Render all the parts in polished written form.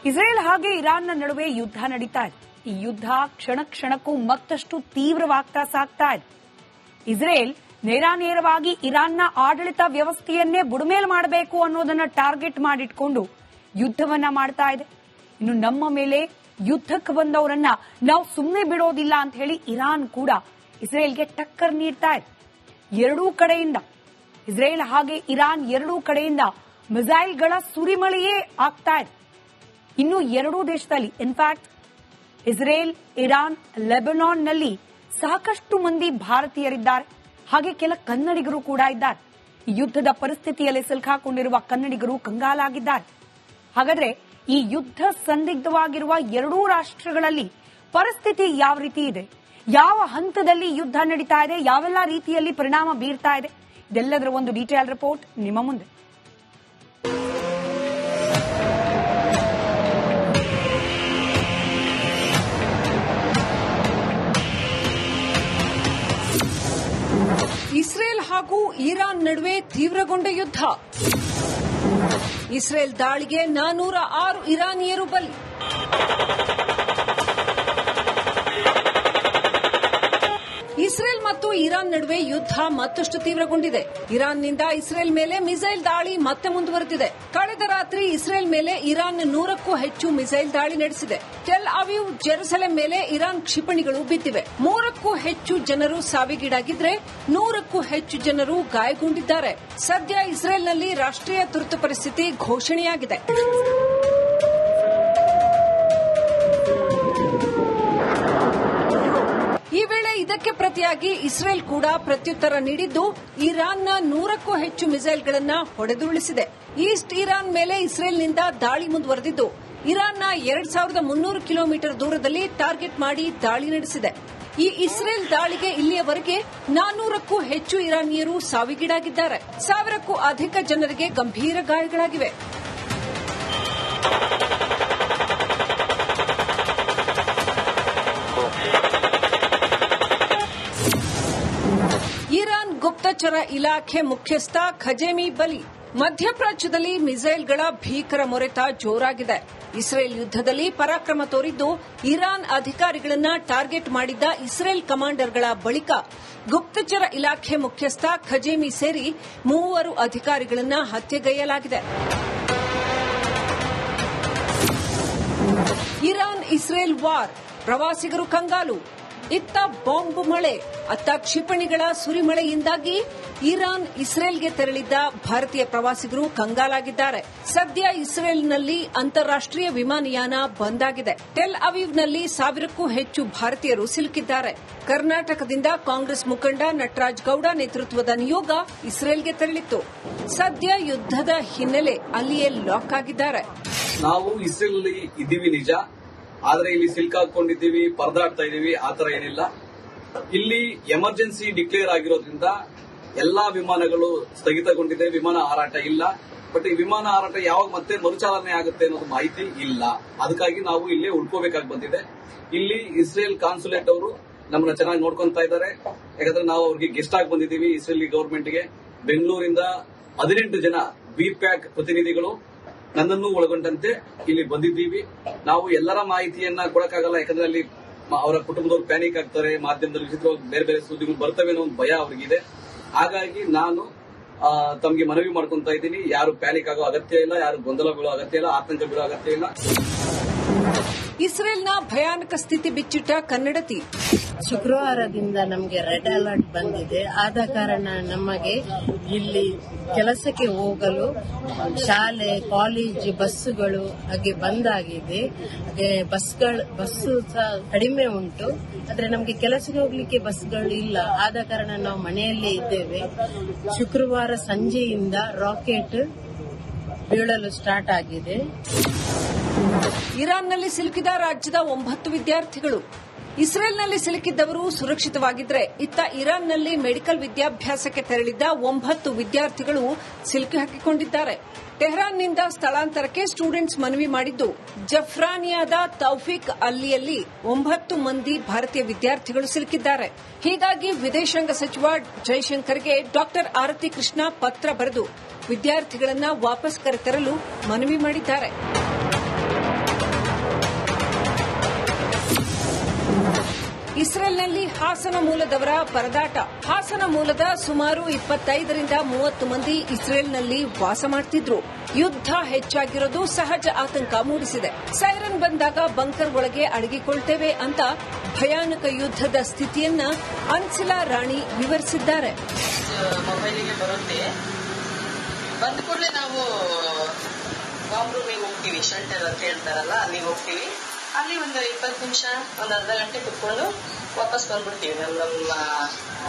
Israel ಹಾಗೆ ಇರಾನ್ನ ನಡುವೆ ಯುದ್ಧ ನಡೀತಾ ಇದೆ. ಈ ಯುದ್ಧ ಕ್ಷಣ ಕ್ಷಣಕ್ಕೂ ಮತ್ತಷ್ಟು ತೀವ್ರವಾಗ್ತಾ ಸಾಗ್ತಾ ಇದೆ. ಇಸ್ರೇಲ್ ನೇರಾನೇರವಾಗಿ ಇರಾನ್ನ ಆಡಳಿತ ವ್ಯವಸ್ಥೆಯನ್ನೇ ಬುಡಮೇಲ್ ಮಾಡಬೇಕು ಅನ್ನೋದನ್ನ ಟಾರ್ಗೆಟ್ ಮಾಡಿಟ್ಕೊಂಡು ಯುದ್ಧವನ್ನ ಮಾಡ್ತಾ ಇದೆ. ಇನ್ನು ನಮ್ಮ ಮೇಲೆ ಯುದ್ಧಕ್ಕೆ ಬಂದವರನ್ನ ನಾವು ಸುಮ್ಮನೆ ಬಿಡೋದಿಲ್ಲ ಅಂತ ಹೇಳಿ ಇರಾನ್ ಕೂಡ ಇಸ್ರೇಲ್ಗೆ ಟಕ್ಕರ್ ನೀಡ್ತಾ ಇದೆ. ಎರಡೂ ಕಡೆಯಿಂದ ಇಸ್ರೇಲ್ ಹಾಗೆ ಇರಾನ್ ಎರಡೂ ಕಡೆಯಿಂದ ಮಿಸೈಲ್ಗಳ ಸುರಿಮಳೆಯೇ ಆಗ್ತಾ ಇದೆ. ಇನ್ನು ಎರಡೂ ದೇಶದಲ್ಲಿ ಇನ್ಫ್ಯಾಕ್ಟ್ ಇಸ್ರೇಲ್, ಇರಾನ್, ಲೆಬನಾನ್ನಲ್ಲಿ ಸಾಕಷ್ಟು ಮಂದಿ ಭಾರತೀಯರಿದ್ದಾರೆ. ಹಾಗೆ ಕೆಲ ಕನ್ನಡಿಗರು ಕೂಡ ಇದ್ದಾರೆ. ಈ ಯುದ್ಧದ ಪರಿಸ್ಥಿತಿಯಲ್ಲಿ ಸಿಲುಕಾಕೊಂಡಿರುವ ಕನ್ನಡಿಗರು ಕಂಗಾಲಾಗಿದ್ದಾರೆ. ಹಾಗಾದ್ರೆ ಈ ಯುದ್ಧ ಸಂದಿಗ್ಧವಾಗಿರುವ ಎರಡೂ ರಾಷ್ಟ್ರಗಳಲ್ಲಿ ಪರಿಸ್ಥಿತಿ ಯಾವ ರೀತಿ ಇದೆ, ಯಾವ ಹಂತದಲ್ಲಿ ಯುದ್ಧ ನಡೀತಾ ಇದೆ, ಯಾವೆಲ್ಲ ರೀತಿಯಲ್ಲಿ ಪರಿಣಾಮ ಬೀರ್ತಾ ಇದೆ, ಇದೆಲ್ಲದರ ಒಂದು ಡೀಟೇಲ್ ರಿಪೋರ್ಟ್ ನಿಮ್ಮ ಮುಂದೆ. ಇಸ್ರೇಲ್ ಹಾಗೂ ಇರಾನ್ ನಡುವೆ ತೀವ್ರಗೊಂಡ ಯುದ್ಧ. ಇಸ್ರೇಲ್ ದಾಳಿಗೆ 406 ಇರಾನಿಯರು ಬಲಿ. ಇಸ್ರೇಲ್ ಮತ್ತು ಇರಾನ್ ನಡುವೆ ಯುದ್ಧ ಮತ್ತಷ್ಟು ತೀವ್ರಗೊಂಡಿದೆ. ಇರಾನ್ನಿಂದ ಇಸ್ರೇಲ್ ಮೇಲೆ ಮಿಸೈಲ್ ದಾಳಿ ಮತ್ತೆ ಮುಂದುವರೆದಿದೆ. ಕಳೆದ ರಾತ್ರಿ ಇಸ್ರೇಲ್ ಮೇಲೆ ಇರಾನ್ 100ಕ್ಕೂ ಹೆಚ್ಚು ಮಿಸೈಲ್ ದಾಳಿ ನಡೆಸಿದೆ. ಟೆಲ್ ಅವೀವ್, ಜೆರುಸಲೆಂ ಮೇಲೆ ಇರಾನ್ ಕ್ಷಿಪಣಿಗಳು ಬಿದ್ದಿವೆ. 3ಕ್ಕೂ ಹೆಚ್ಚು ಜನರು ಸಾವಿಗೀಡಾಗಿದ್ರೆ 100ಕ್ಕೂ ಹೆಚ್ಚು ಜನರು ಗಾಯಗೊಂಡಿದ್ದಾರೆ. ಸದ್ಯ ಇಸ್ರೇಲ್ನಲ್ಲಿ ರಾಷ್ಟ್ರೀಯ ತುರ್ತು ಪರಿಸ್ಥಿತಿ ಘೋಷಣೆಯಾಗಿದೆ. ಈ ವೇಳೆ ಇದಕ್ಕೆ ಪ್ರತಿಯಾಗಿ ಇಸ್ರೇಲ್ ಕೂಡ ಪ್ರತ್ಯುತ್ತರ ನೀಡಿದ್ದು ಇರಾನ್ನ 100ಕ್ಕೂ ಹೆಚ್ಚು ಮಿಸೈಲ್ಗಳನ್ನು ಹೊಡೆದುರುಳಿಸಿದೆ. ಈಸ್ಟ್ ಇರಾನ್ ಮೇಲೆ ಇಸ್ರೇಲ್ನಿಂದ ದಾಳಿ ಮುಂದುವರೆದಿದ್ದು ಇರಾನ್ನ 2300 ಕಿಲೋಮೀಟರ್ ದೂರದಲ್ಲಿ ಟಾರ್ಗೆಟ್ ಮಾಡಿ ದಾಳಿ ನಡೆಸಿದೆ. ಈ ಇಸ್ರೇಲ್ ದಾಳಿಗೆ ಇಲ್ಲಿಯವರೆಗೆ 400ಕ್ಕೂ ಹೆಚ್ಚು ಇರಾನಿಯರು ಸಾವಿಗೀಡಾಗಿದ್ದಾರೆ. 1000ಕ್ಕೂ ಅಧಿಕ ಜನರಿಗೆ ಗಂಭೀರ ಗಾಯಗಳಾಗಿವೆ. ಇರಾನ್ ಗುಪ್ತಚರ ಇಲಾಖೆ ಮುಖ್ಯಸ್ಥ ಖಜೇಮಿ ಬಲಿ. ಮಧ್ಯಪ್ರಾಚ್ಯದಲ್ಲಿ ಮಿಸೈಲ್ಗಳ ಭೀಕರ ಮೊರೆತ ಜೋರಾಗಿದೆ. ಇಸ್ರೇಲ್ ಯುದ್ಧದಲ್ಲಿ ಪರಾಕ್ರಮ ತೋರಿದ್ದು ಇರಾನ್ ಅಧಿಕಾರಿಗಳನ್ನ ಟಾರ್ಗೆಟ್ ಮಾಡಿದ್ದ ಇಸ್ರೇಲ್ ಕಮಾಂಡರ್ಗಳ ಬಳಿಕ ಗುಪ್ತಚರ ಇಲಾಖೆ ಮುಖ್ಯಸ್ಥ ಖಜೇಮಿ ಸೇರಿ 3 ಅಧಿಕಾರಿಗಳನ್ನ ಹತ್ಯೆಗೈಯಲಾಗಿದೆ. ಇರಾನ್ ಇಸ್ರೇಲ್ ವಾರ್, ಪ್ರವಾಸಿಗರು ಕಂಗಾಲು. ಇತ್ತ ಬಾಂಬ್ ಮಳೆ, ಅತ್ತ ಕ್ಷಿಪಣಿಗಳ ಸುರಿಮಳೆಯಿಂದಾಗಿ ಇರಾನ್ ಇಸ್ರೇಲ್ಗೆ ತೆರಳಿದ್ದ ಭಾರತೀಯ ಪ್ರವಾಸಿಗರು ಕಂಗಾಲಾಗಿದ್ದಾರೆ. ಸದ್ಯ ಇಸ್ರೇಲ್ನಲ್ಲಿ ಅಂತಾರಾಷ್ಟೀಯ ವಿಮಾನಯಾನ ಬಂದ್ ಆಗಿದೆ. ಟೆಲ್ ಅವೀವ್ನಲ್ಲಿ 1000ಕ್ಕೂ ಹೆಚ್ಚು ಭಾರತೀಯರು ಸಿಲುಕಿದ್ದಾರೆ. ಕರ್ನಾಟಕದಿಂದ ಕಾಂಗ್ರೆಸ್ ಮುಖಂಡ ನಟರಾಜ್ ಗೌಡ ನೇತೃತ್ವದ ನಿಯೋಗ ಇಸ್ರೇಲ್ಗೆ ತೆರಳಿತ್ತು. ಸದ್ಯ ಯುದ್ಧದ ಹಿನ್ನೆಲೆ ಅಲ್ಲಿಯೇ ಲಾಕ್ ಆಗಿದ್ದಾರೆ. ನಾವು ಇಸ್ರೇಲ್ ಇದ್ದೀವಿ ನಿಜ, ಆದ್ರೆ ಇಲ್ಲಿ ಸಿಲ್ಕಾಕೊಂಡಿದ್ದೀವಿ, ಪರದಾಡ್ತಾ ಇದೀವಿ, ಆತರ ಏನಿಲ್ಲ. ಇಲ್ಲಿ ಎಮರ್ಜೆನ್ಸಿ ಡಿಕ್ಲೇರ್ ಆಗಿರೋದ್ರಿಂದ ಎಲ್ಲಾ ವಿಮಾನಗಳು ಸ್ಥಗಿತಗೊಂಡಿದೆ, ವಿಮಾನ ಹಾರಾಟ ಇಲ್ಲ. ಬಟ್ ಈ ವಿಮಾನ ಹಾರಾಟ ಯಾವಾಗ ಮತ್ತೆ ಮರುಚಾಲನೆ ಆಗುತ್ತೆ ಅನ್ನೋದು ಮಾಹಿತಿ ಇಲ್ಲ. ಅದಕ್ಕಾಗಿ ನಾವು ಇಲ್ಲೇ ಉಳ್ಕೋಬೇಕಾಗಿ ಬಂದಿದೆ. ಇಲ್ಲಿ ಇಸ್ರೇಲ್ ಕಾನ್ಸುಲೇಟ್ ಅವರು ನಮ್ಮನ್ನ ಚೆನ್ನಾಗಿ ನೋಡ್ಕೊಂತಾ ಇದ್ದಾರೆ. ಯಾಕಂದ್ರೆ ನಾವು ಅವ್ರಿಗೆ ಗೆಸ್ಟ್ ಆಗಿ ಬಂದಿದ್ದೀವಿ. ಇಸ್ರೇಲಿ ಗವರ್ಮೆಂಟ್ಗೆ ಬೆಂಗಳೂರಿಂದ 18 ಜನ ಬಿಪ್ಯಾಕ್ ಪ್ರತಿನಿಧಿಗಳು ನನ್ನನ್ನು ಒಳಗೊಂಡಂತೆ ಇಲ್ಲಿ ಬಂದಿದ್ದೀವಿ. ನಾವು ಎಲ್ಲರ ಮಾಹಿತಿಯನ್ನ ಕೊಡಕ್ಕಾಗಲ್ಲ, ಯಾಕಂದ್ರೆ ಅಲ್ಲಿ ಅವರ ಕುಟುಂಬದವರು ಪ್ಯಾನಿಕ್ ಆಗ್ತಾರೆ, ಮಾಧ್ಯಮದಲ್ಲಿ ವಿಚಿತ್ರವಾಗಿ ಬೇರೆ ಬೇರೆ ಸುದ್ದಿಗಳು ಬರ್ತವೆ ಅನ್ನೋ ಒಂದು ಭಯ ಅವ್ರಿಗಿದೆ. ಹಾಗಾಗಿ ನಾನು ತಮಗೆ ಮನವಿ ಮಾಡ್ಕೊಂತ ಇದ್ದೀನಿ, ಯಾರು ಪ್ಯಾನಿಕ್ ಆಗೋ ಅಗತ್ಯ ಇಲ್ಲ, ಯಾರು ಗೊಂದಲ ಬೀಳೋ ಅಗತ್ಯ ಇಲ್ಲ, ಆತಂಕ ಬೀಳೋ ಅಗತ್ಯ ಇಲ್ಲ. ಇಸ್ರೇಲ್ನ ಭಯಾನಕ ಸ್ಥಿತಿ ಬಿಚ್ಚಿಟ್ಟ ಕನ್ನಡತಿ. ಶುಕ್ರವಾರದಿಂದ ನಮಗೆ ರೆಡ್ ಅಲರ್ಟ್ ಬಂದಿದೆ. ಆದ ಕಾರಣ ನಮಗೆ ಇಲ್ಲಿ ಕೆಲಸಕ್ಕೆ ಹೋಗಲು ಶಾಲೆ, ಕಾಲೇಜ್ ಬಸ್ಸುಗಳು ಹಾಗೆ ಬಂದ್ ಆಗಿದೆ. ಹಾಗೆ ಬಸ್ಸು ಸಹ ಕಡಿಮೆ ಉಂಟು. ಆದ್ರೆ ನಮಗೆ ಕೆಲಸಕ್ಕೆ ಹೋಗ್ಲಿಕ್ಕೆ ಬಸ್ಗಳು ಇಲ್ಲ. ಆದ ಕಾರಣ ನಾವು ಮನೆಯಲ್ಲೇ ಇದ್ದೇವೆ. ಶುಕ್ರವಾರ ಸಂಜೆಯಿಂದ ರಾಕೆಟ್ ಬೀಳಲು ಸ್ಟಾರ್ಟ್ ಆಗಿದೆ. ಇರಾನ್ನಲ್ಲಿ ಸಿಲುಕಿದ ರಾಜ್ಯದ 9 ವಿದ್ಯಾರ್ಥಿಗಳು. ಇಸ್ರೇಲ್ನಲ್ಲಿ ಸಿಲುಕಿದ್ದವರು ಸುರಕ್ಷಿತವಾಗಿದ್ರೆ, ಇತ್ತ ಇರಾನ್ನಲ್ಲಿ ಮೆಡಿಕಲ್ ವಿದ್ಯಾಭ್ಯಾಸಕ್ಕೆ ತೆರಳಿದ್ದ 9 ವಿದ್ಯಾರ್ಥಿಗಳು ಸಿಲುಕಿ ಹಾಕಿಕೊಂಡಿದ್ದಾರೆ. ಟೆಹರಾನ್ನಿಂದ ಸ್ಥಳಾಂತರಕ್ಕೆ ಸ್ಟೂಡೆಂಟ್ಸ್ ಮನವಿ ಮಾಡಿದ್ದು ಜಫ್ರಾನಿಯಾದ ತೌಫಿಕ್ ಅಲ್ಲಿಯಲ್ಲಿ 9 ಮಂದಿ ಭಾರತೀಯ ವಿದ್ಯಾರ್ಥಿಗಳು ಸಿಲುಕಿದ್ದಾರೆ. ಹೀಗಾಗಿ ವಿದೇಶಾಂಗ ಸಚಿವ ಜೈಶಂಕರ್ಗೆ ಡಾಕ್ಟರ್ ಆರತಿ ಕೃಷ್ಣ ಪತ್ರ ಬರೆದು ವಿದ್ಯಾರ್ಥಿಗಳನ್ನ ವಾಪಸ್ ಕರೆತರಲು ಮನವಿ ಮಾಡಿದ್ದಾರೆ. ಇಸ್ರೇಲ್ನಲ್ಲಿ ಹಾಸನ ಮೂಲದವರ ಪರದಾಟ. ಹಾಸನ ಮೂಲದ ಸುಮಾರು 25ರಿಂದ 30 ಮಂದಿ ಇಸ್ರೇಲ್ನಲ್ಲಿ ವಾಸ ಮಾಡ್ತಿದ್ರು. ಯುದ್ಧ ಹೆಚ್ಚಾಗಿರೋದು ಸಹಜ ಆತಂಕ ಮೂಡಿಸಿದೆ. ಸೈರನ್ ಬಂದಾಗ ಬಂಕರ್ ಒಳಗೆ ಅಡಗಿಕೊಳ್ತೇವೆ ಅಂತ ಭಯಾನಕ ಯುದ್ಧದ ಸ್ಥಿತಿಯನ್ನ ಅನ್ಸಿಲಾ ರಾಣಿ ವಿವರಿಸಿದ್ದಾರೆ. ಮೊಬೈಲಿಗೆ ಬರುತ್ತೆ, ಬಂದ ಕೂಡಲೇ ನಾವು ಬಾಂಬ್ ರೂಮಿಗೆ ಹೋಗ್ತೀವಿ, ಶೆಲ್ಟರ್ ಅಂತ ಹೇಳ್ತಾರಲ್ಲ, ಅಲ್ಲಿಗೆ ಹೋಗ್ತೀವಿ. ಅಲ್ಲಿ ಒಂದು 20 ನಿಮಿಷ, ಒಂದು ಅರ್ಧ ಗಂಟೆ ಕುತ್ಕೊಂಡು ವಾಪಸ್ ಬಂದ್ಬಿಡ್ತೀವಿ ನಮ್ಮ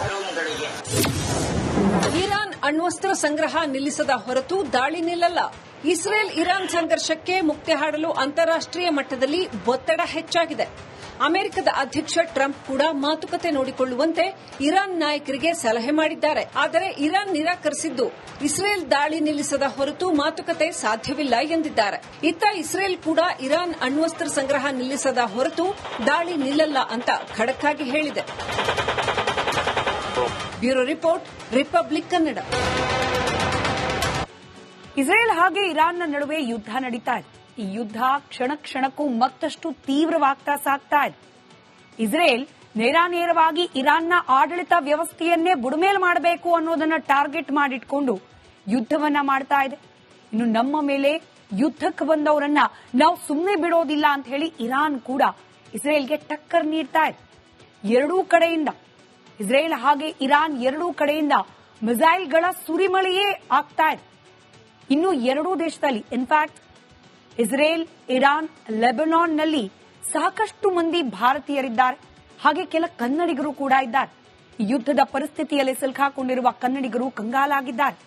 ರೂಮ್ಗಳಿಗೆ. ಇರಾನ್ ಅಣ್ವಸ್ತ್ರ ಸಂಗ್ರಹ ನಿಲ್ಲಿಸದ ಹೊರತು ದಾಳಿ ನಿಲ್ಲಲ್ಲ. ಇಸ್ರೇಲ್ ಇರಾನ್ ಸಂಘರ್ಷಕ್ಕೆ ಮುಕ್ತಿ ಹಾಡಲು ಅಂತಾರಾಷ್ಟೀಯ ಮಟ್ಟದಲ್ಲಿ ಒತ್ತಡ ಹೆಚ್ಚಾಗಿದೆ. ಅಮೆರಿಕದ ಅಧ್ಯಕ್ಷ ಟ್ರಂಪ್ ಕೂಡ ಮಾತುಕತೆ ನೋಡಿಕೊಳ್ಳುವಂತೆ ಇರಾನ್ ನಾಯಕರಿಗೆ ಸಲಹೆ ಮಾಡಿದ್ದಾರೆ. ಆದರೆ ಇರಾನ್ ನಿರಾಕರಿಸಿದ್ದು ಇಸ್ರೇಲ್ ದಾಳಿ ನಿಲ್ಲಿಸದ ಹೊರತು ಮಾತುಕತೆ ಸಾಧ್ಯವಿಲ್ಲ ಎಂದಿದ್ದಾರೆ. ಇತ್ತ ಇಸ್ರೇಲ್ ಕೂಡ ಇರಾನ್ ಅಣ್ವಸ್ತ್ರ ಸಂಗ್ರಹ ನಿಲ್ಲಿಸದ ಹೊರತು ದಾಳಿ ನಿಲ್ಲಲ್ಲ ಅಂತ ಖಡಕ್ಕಾಗಿ ಹೇಳಿದೆ. Bureau report, republic Kannada. Israel ಹಾಗೆ ಇರಾನ್ನ ನಡುವೆ ಯುದ್ಧ ನಡೀತಾ ಇದೆ. ಈ ಯುದ್ಧ ಕ್ಷಣ ಕ್ಷಣಕ್ಕೂ ಮತ್ತಷ್ಟು ತೀವ್ರವಾಗ್ತಾ ಸಾಗ್ತಾ ಇದೆ. ಇಸ್ರೇಲ್ ನೇರಾನೇರವಾಗಿ ಇರಾನ್ನ ಆಡಳಿತ ವ್ಯವಸ್ಥೆಯನ್ನೇ ಬುಡಮೇಲ್ ಮಾಡಬೇಕು ಅನ್ನೋದನ್ನ ಟಾರ್ಗೆಟ್ ಮಾಡಿಟ್ಕೊಂಡು ಯುದ್ಧವನ್ನ ಮಾಡ್ತಾ ಇದೆ. ಇನ್ನು ನಮ್ಮ ಮೇಲೆ ಯುದ್ಧಕ್ಕೆ ಬಂದವರನ್ನ ನಾವು ಸುಮ್ಮನೆ ಬಿಡೋದಿಲ್ಲ ಅಂತ ಹೇಳಿ ಇರಾನ್ ಕೂಡ ಇಸ್ರೇಲ್ಗೆ ಟಕ್ಕರ್ ನೀಡ್ತಾ ಇದೆ. ಎರಡೂ ಕಡೆಯಿಂದ ಇಸ್ರೇಲ್ ಹಾಗೆ ಇರಾನ್ ಎರಡೂ ಕಡೆಯಿಂದ ಮಿಸೈಲ್ಗಳ ಸುರಿಮಳೆಯೇ ಆಗ್ತಾ ಇದೆ. ಇನ್ನು ಎರಡೂ ದೇಶದಲ್ಲಿ ಇನ್ಫ್ಯಾಕ್ಟ್ ಇಸ್ರೇಲ್, ಇರಾನ್, ಲೆಬನಾನ್ನಲ್ಲಿ ಸಾಕಷ್ಟು ಮಂದಿ ಭಾರತೀಯರಿದ್ದಾರೆ. ಹಾಗೆ ಕೆಲ ಕನ್ನಡಿಗರು ಕೂಡ ಇದ್ದಾರೆ. ಈ ಯುದ್ಧದ ಪರಿಸ್ಥಿತಿಯಲ್ಲಿ ಸಿಲುಕಾಕೊಂಡಿರುವ ಕನ್ನಡಿಗರು ಕಂಗಾಲಾಗಿದ್ದಾರೆ.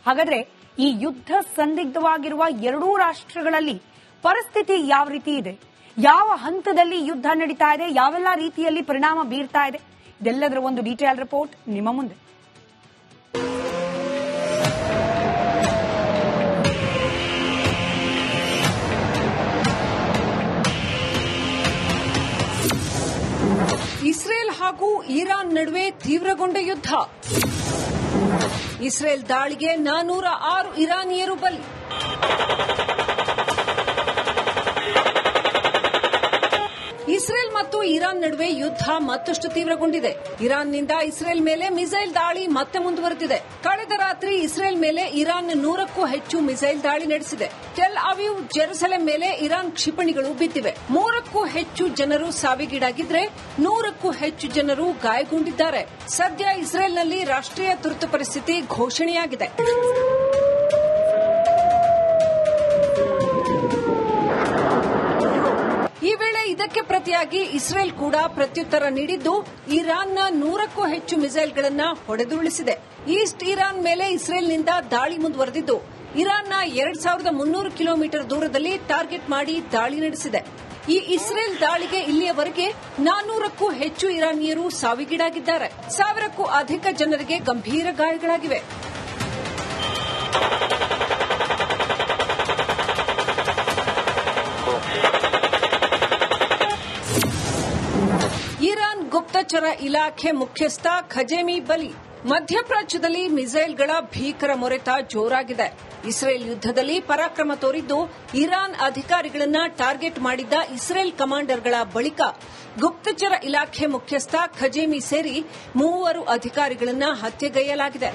ಹಾಗಾದ್ರೆ ಈ ಯುದ್ಧ ಸಂದಿಗ್ಧವಾಗಿರುವ ಎರಡೂ ರಾಷ್ಟ್ರಗಳಲ್ಲಿ ಪರಿಸ್ಥಿತಿ ಯಾವ ರೀತಿ ಇದೆ, ಯಾವ ಹಂತದಲ್ಲಿ ಯುದ್ಧ ನಡೀತಾ ಇದೆ, ಯಾವೆಲ್ಲ ರೀತಿಯಲ್ಲಿ ಪರಿಣಾಮ ಬೀರ್ತಾ ಇದೆ, ಇದೆಲ್ಲದರ ಒಂದು ಡೀಟೇಲ್ ರಿಪೋರ್ಟ್ ನಿಮ್ಮ ಮುಂದೆ. ಇಸ್ರೇಲ್ ಹಾಗೂ ಇರಾನ್ ನಡುವೆ ತೀವ್ರಗೊಂಡ ಯುದ್ಧ. ಇಸ್ರೇಲ್ ದಾಳಿಗೆ 406 ಇರಾನಿಯರು ಬಲಿ. ಇಸ್ರೇಲ್ ಮತ್ತು ಇರಾನ್ ನಡುವೆ ಯುದ್ಧ ಮತ್ತಷ್ಟು ತೀವ್ರಗೊಂಡಿದೆ. ಇರಾನ್ನಿಂದ ಇಸ್ರೇಲ್ ಮೇಲೆ ಮಿಸೈಲ್ ದಾಳಿ ಮತ್ತೆ ಮುಂದುವರೆದಿದೆ. ಕಳೆದ ರಾತ್ರಿ ಇಸ್ರೇಲ್ ಮೇಲೆ ಇರಾನ್ 100ಕ್ಕೂ ಹೆಚ್ಚು ಮಿಸೈಲ್ ದಾಳಿ ನಡೆಸಿದೆ. ಟೆಲ್ ಅವೀವ್, ಜೆರುಸಲೆಂ ಮೇಲೆ ಇರಾನ್ ಕ್ಷಿಪಣಿಗಳು ಬಿದ್ದಿವೆ. 3ಕ್ಕೂ ಹೆಚ್ಚು ಜನರು ಸಾವಿಗೀಡಾಗಿದ್ರೆ 100ಕ್ಕೂ ಹೆಚ್ಚು ಜನರು ಗಾಯಗೊಂಡಿದ್ದಾರೆ. ಸದ್ಯ ಇಸ್ರೇಲ್ನಲ್ಲಿ ರಾಷ್ಟ್ರೀಯ ತುರ್ತು ಪರಿಸ್ಥಿತಿ ಘೋಷಣೆಯಾಗಿದೆ. ಈ ವೇಳೆ ಇದಕ್ಕೆ ಪ್ರತಿಯಾಗಿ ಇಸ್ರೇಲ್ ಕೂಡ ಪ್ರತ್ಯುತ್ತರ ನೀಡಿದ್ದು ಇರಾನ್ನ 100ಕ್ಕೂ ಹೆಚ್ಚು ಮಿಸೈಲ್ಗಳನ್ನು ಹೊಡೆದುರುಳಿಸಿದೆ. ಈಸ್ಟ್ ಇರಾನ್ ಮೇಲೆ ಇಸ್ರೇಲ್ನಿಂದ ದಾಳಿ ಮುಂದುವರೆದಿದ್ದು ಇರಾನ್ನ 2300 ಕಿಲೋಮೀಟರ್ ದೂರದಲ್ಲಿ ಟಾರ್ಗೆಟ್ ಮಾಡಿ ದಾಳಿ ನಡೆಸಿದೆ. ಈ ಇಸ್ರೇಲ್ ದಾಳಿಗೆ ಇಲ್ಲಿಯವರೆಗೆ 400ಕ್ಕೂ ಹೆಚ್ಚು ಇರಾನಿಯರು ಸಾವಿಗೀಡಾಗಿದ್ದಾರೆ. 1000ಕ್ಕೂ ಅಧಿಕ ಜನರಿಗೆ ಗಂಭೀರ ಗಾಯಗಳಾಗಿವೆ. ಇರಾನ್ ಗುಪ್ತಚರ ಇಲಾಖೆ ಮುಖ್ಯಸ್ಥ ಖಜೇಮಿ ಬಲಿ. ಮಧ್ಯಪ್ರಾಚ್ಯದಲ್ಲಿ ಮಿಸೈಲ್ಗಳ ಭೀಕರ ಮೊರೆತ ಜೋರಾಗಿದೆ. ಇಸ್ರೇಲ್ ಯುದ್ಧದಲ್ಲಿ ಪರಾಕ್ರಮ ತೋರಿದ್ದು ಇರಾನ್ ಅಧಿಕಾರಿಗಳನ್ನ ಟಾರ್ಗೆಟ್ ಮಾಡಿದ್ದ ಇಸ್ರೇಲ್ ಕಮಾಂಡರ್ಗಳ ಬಳಿಕ ಗುಪ್ತಚರ ಇಲಾಖೆ ಮುಖ್ಯಸ್ಥ ಖಜೇಮಿ ಸೇರಿ 3 ಅಧಿಕಾರಿಗಳನ್ನ ಹತ್ಯೆಗೈಯಲಾಗಿದೆ.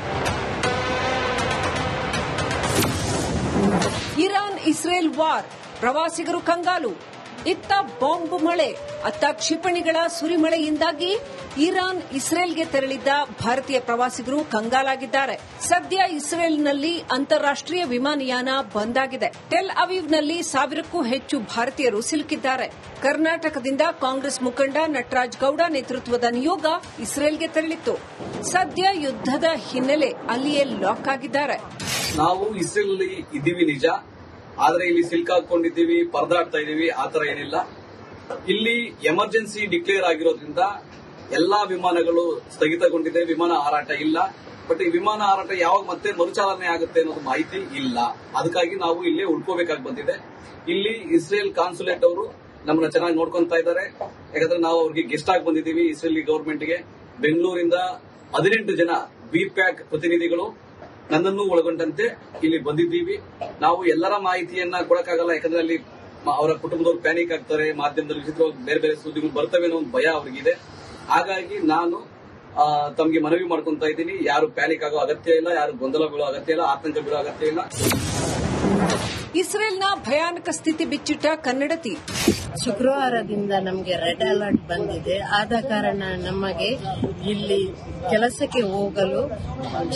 ಇರಾನ್ ಇಸ್ರೇಲ್ ವಾರ್, ಪ್ರವಾಸಿಗರು ಕಂಗಾಲು. ಇತ್ತ ಬಾಂಬ್ ಮಳೆ, ಅತ್ತ ಕ್ಷಿಪಣಿಗಳ ಸುರಿಮಳೆಯಿಂದಾಗಿ ಇರಾನ್ ಇಸ್ರೇಲ್ಗೆ ತೆರಳಿದ್ದ ಭಾರತೀಯ ಪ್ರವಾಸಿಗರು ಕಂಗಾಲಾಗಿದ್ದಾರೆ. ಸದ್ಯ ಇಸ್ರೇಲ್ನಲ್ಲಿ ಅಂತಾರಾಷ್ಟೀಯ ವಿಮಾನಯಾನ ಬಂದ್ ಆಗಿದೆ. ಟೆಲ್ ಅವೀವ್ನಲ್ಲಿ 1000ಕ್ಕೂ ಹೆಚ್ಚು ಭಾರತೀಯರು ಸಿಲುಕಿದ್ದಾರೆ. ಕರ್ನಾಟಕದಿಂದ ಕಾಂಗ್ರೆಸ್ ಮುಖಂಡ ನಟರಾಜ್ ಗೌಡ ನೇತೃತ್ವದ ನಿಯೋಗ ಇಸ್ರೇಲ್ಗೆ ತೆರಳಿತ್ತು. ಸದ್ಯ ಯುದ್ಧದ ಹಿನ್ನೆಲೆ ಅಲ್ಲಿಯೇ ಲಾಕ್ ಆಗಿದ್ದಾರೆ. ನಾವು ಇಸ್ರೇಲ್ ಇದ್ದೀವಿ ನಿಜ, ಆದ್ರೆ ಇಲ್ಲಿ ಸಿಲ್ಕಾಕೊಂಡಿದ್ದೀವಿ, ಪರದಾಡ್ತಾ ಇದೀವಿ, ಆತರ ಏನಿಲ್ಲ. ಇಲ್ಲಿ ಎಮರ್ಜೆನ್ಸಿ ಡಿಕ್ಲೇರ್ ಆಗಿರೋದ್ರಿಂದ ಎಲ್ಲಾ ವಿಮಾನಗಳು ಸ್ಥಗಿತಗೊಂಡಿದೆ, ವಿಮಾನ ಹಾರಾಟ ಇಲ್ಲ. ಬಟ್ ಈ ವಿಮಾನ ಹಾರಾಟ ಯಾವಾಗ ಮತ್ತೆ ಮರುಚಾಲನೆ ಆಗುತ್ತೆ ಅನ್ನೋದು ಮಾಹಿತಿ ಇಲ್ಲ. ಅದಕ್ಕಾಗಿ ನಾವು ಇಲ್ಲೇ ಉಳ್ಕೋಬೇಕಾಗಿ ಬಂದಿದೆ. ಇಲ್ಲಿ ಇಸ್ರೇಲ್ ಕಾನ್ಸುಲೇಟ್ ಅವರು ನಮ್ಮನ್ನ ಚೆನ್ನಾಗಿ ನೋಡ್ಕೊಂತಾ ಇದ್ದಾರೆ. ಯಾಕಂದ್ರೆ ನಾವು ಅವ್ರಿಗೆ ಗೆಸ್ಟ್ ಆಗಿ ಬಂದಿದ್ದೀವಿ. ಇಸ್ರೇಲಿ ಗವರ್ಮೆಂಟ್ಗೆ ಬೆಂಗಳೂರಿಂದ 18 ಜನ ಬಿಪ್ಯಾಕ್ ಪ್ರತಿನಿಧಿಗಳು ನನ್ನನ್ನು ಒಳಗೊಂಡಂತೆ ಇಲ್ಲಿ ಬಂದಿದ್ದೀವಿ. ನಾವು ಎಲ್ಲರ ಮಾಹಿತಿಯನ್ನ ಕೊಡಕ್ಕಾಗಲ್ಲ, ಯಾಕಂದ್ರೆ ಅಲ್ಲಿ ಅವರ ಕುಟುಂಬದವರು ಪ್ಯಾನಿಕ್ ಆಗ್ತಾರೆ, ಮಾಧ್ಯಮದಲ್ಲಿ ಬೇರೆ ಬೇರೆ ಸುದ್ದಿಗಳು ಬರ್ತವೆ ಅನ್ನೋ ಒಂದು ಭಯ ಅವರಿಗಿದೆ. ಹಾಗಾಗಿ ನಾನು ತಮಗೆ ಮನವಿ ಮಾಡ್ಕೊಂತ ಇದ್ದೀನಿ, ಯಾರು ಪ್ಯಾನಿಕ್ ಆಗೋ ಅಗತ್ಯ ಇಲ್ಲ, ಯಾರು ಗೊಂದಲ ಬೀಳೋ ಅಗತ್ಯ ಇಲ್ಲ, ಆತಂಕ ಬೀಳೋ ಅಗತ್ಯ ಇಲ್ಲ. ಇಸ್ರೇಲ್ನ ಭಯಾನಕ ಸ್ಥಿತಿ ಬಿಚ್ಚಿಟ್ಟ ಕನ್ನಡತಿ. ಶುಕ್ರವಾರದಿಂದ ನಮಗೆ ರೆಡ್ ಅಲರ್ಟ್ ಬಂದಿದೆ. ಆದ ಕಾರಣ ನಮಗೆ ಇಲ್ಲಿ ಕೆಲಸಕ್ಕೆ ಹೋಗಲು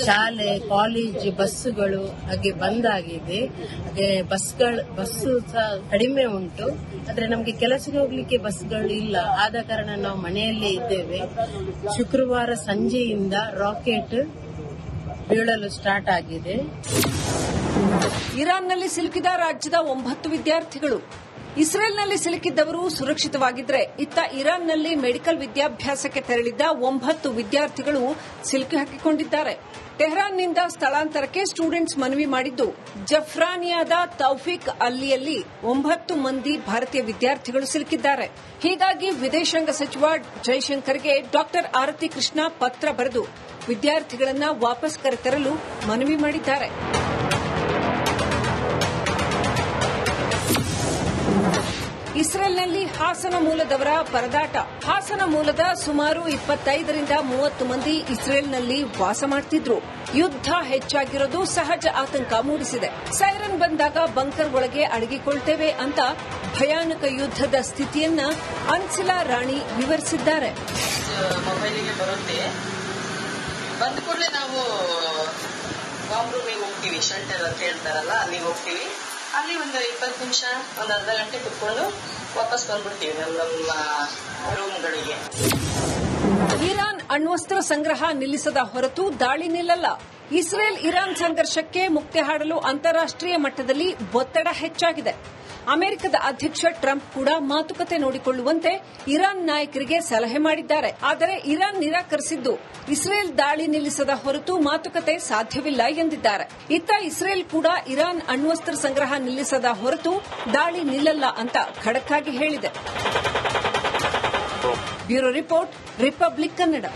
ಶಾಲೆ, ಕಾಲೇಜ್ ಬಸ್ಸುಗಳು ಹಾಗೆ ಬಂದಾಗಿದೆ. ಹಾಗೆ ಬಸ್ಸು ಸಹ ಕಡಿಮೆ ಉಂಟು. ಆದ್ರೆ ನಮಗೆ ಕೆಲಸಕ್ಕೆ ಹೋಗ್ಲಿಕ್ಕೆ ಬಸ್ಗಳು ಇಲ್ಲ. ಆದ ಕಾರಣ ನಾವು ಮನೆಯಲ್ಲೇ ಇದ್ದೇವೆ. ಶುಕ್ರವಾರ ಸಂಜೆಯಿಂದ ರಾಕೆಟ್ ಬೀಳಲು ಸ್ಟಾರ್ಟ್ ಆಗಿದೆ. ಇರಾನ್ನಲ್ಲಿ ಸಿಲುಕಿದ ರಾಜ್ಯದ 9 ವಿದ್ಯಾರ್ಥಿಗಳು. ಇಸ್ರೇಲ್ನಲ್ಲಿ ಸಿಲುಕಿದ್ದವರು ಸುರಕ್ಷಿತವಾಗಿದ್ದರೆ, ಇತ್ತ ಇರಾನ್ನಲ್ಲಿ ಮೆಡಿಕಲ್ ವಿದ್ಯಾಭ್ಯಾಸಕ್ಕೆ ತೆರಳಿದ್ದ 9 ವಿದ್ಯಾರ್ಥಿಗಳು ಸಿಲುಕಿ ಹಾಕಿಕೊಂಡಿದ್ದಾರೆ. ಟೆಹರಾನ್ನಿಂದ ಸ್ಥಳಾಂತರಕ್ಕೆ ಸ್ಟೂಡೆಂಟ್ಸ್ ಮನವಿ ಮಾಡಿದ್ದು, ಜಫ್ರಾನಿಯಾದ ತೌಫಿಕ್ ಅಲ್ಲಿಯಲ್ಲಿ 9 ಮಂದಿ ಭಾರತೀಯ ವಿದ್ಯಾರ್ಥಿಗಳು ಸಿಲುಕಿದ್ದಾರೆ. ಹೀಗಾಗಿ ವಿದೇಶಾಂಗ ಸಚಿವ ಜೈಶಂಕರ್ಗೆ ಡಾಕ್ಟರ್ ಆರತಿ ಕೃಷ್ಣ ಪತ್ರ ಬರೆದು ವಿದ್ಯಾರ್ಥಿಗಳನ್ನು ವಾಪಸ್ ಕರೆತರಲು ಮನವಿ ಮಾಡಿದ್ದಾರೆ. ಇಸ್ರೇಲ್ನಲ್ಲಿ ಹಾಸನ ಮೂಲದವರ ಪರದಾಟ. ಹಾಸನ ಮೂಲದ ಸುಮಾರು 25ರಿಂದ 30 ಮಂದಿ ಇಸ್ರೇಲ್ನಲ್ಲಿ ವಾಸ ಮಾಡ್ತಿದ್ರು. ಯುದ್ಧ ಹೆಚ್ಚಾಗಿರೋದು ಸಹಜ ಆತಂಕ ಮೂಡಿಸಿದೆ. ಸೈರನ್ ಬಂದಾಗ ಬಂಕರ್ ಒಳಗೆ ಅಡಗಿಕೊಳ್ತೇವೆ ಅಂತ ಭಯಾನಕ ಯುದ್ಧದ ಸ್ಥಿತಿಯನ್ನ ಅನ್ಸಿಲಾ ರಾಣಿ ವಿವರಿಸಿದ್ದಾರೆ. ಮೊಬೈಲಿಗೆ ಬರುತ್ತೆ, ಬಂದ ಕೂಡಲೇ ನಾವು ಬಾಂಬ್ ರೂಮಿಗೆ ಹೋಗ್ತೀವಿ, ಶೆಲ್ಟರ್ ಅಂತ ಹೇಳ್ತಾರಲ್ಲ, ಅಲ್ಲಿಗೆ ಹೋಗ್ತೀವಿ. ಅಲ್ಲಿ ಒಂದು 20 ನಿಮಿಷ, ಒಂದು ಅರ್ಧ ಗಂಟೆ ಕುತ್ಕೊಂಡು ವಾಪಸ್ ಬಂದ್ಬಿಡ್ತೀವಿ ನಮ್ಮ ರೂಮ್ಗಳಿಗೆ. ಇರಾನ್ ಅಣ್ವಸ್ತ್ರ ಸಂಗ್ರಹ ನಿಲ್ಲಿಸದ ಹೊರತು ದಾಳಿ ನಿಲ್ಲಲ್ಲ. ಇಸ್ರೇಲ್ ಇರಾನ್ ಸಂಘರ್ಷಕ್ಕೆ ಮುಕ್ತಿ ಹಾಡಲು ಅಂತಾರಾಷ್ಟೀಯ ಮಟ್ಟದಲ್ಲಿ ಒತ್ತಡ ಹೆಚ್ಚಾಗಿದೆ. ಅಮೆರಿಕದ ಅಧ್ಯಕ್ಷ ಟ್ರಂಪ್ ಕೂಡ ಮಾತುಕತೆ ನೋಡಿಕೊಳ್ಳುವಂತೆ ಇರಾನ್ ನಾಯಕರಿಗೆ ಸಲಹೆ ಮಾಡಿದ್ದಾರೆ. ಆದರೆ ಇರಾನ್ ನಿರಾಕರಿಸಿದ್ದು, ಇಸ್ರೇಲ್ ದಾಳಿ ನಿಲ್ಲಿಸದ ಹೊರತು ಮಾತುಕತೆ ಸಾಧ್ಯವಿಲ್ಲ ಎಂದಿದ್ದಾರೆ. ಇತ್ತ ಇಸ್ರೇಲ್ ಕೂಡ ಇರಾನ್ ಅಣ್ವಸ್ತ್ರ ಸಂಗ್ರಹ ನಿಲ್ಲಿಸದ ಹೊರತು ದಾಳಿ ನಿಲ್ಲಲ್ಲ ಅಂತ ಖಡಕ್ ಆಗಿ ಹೇಳಿದೆ. Bureau report, republic Kannada.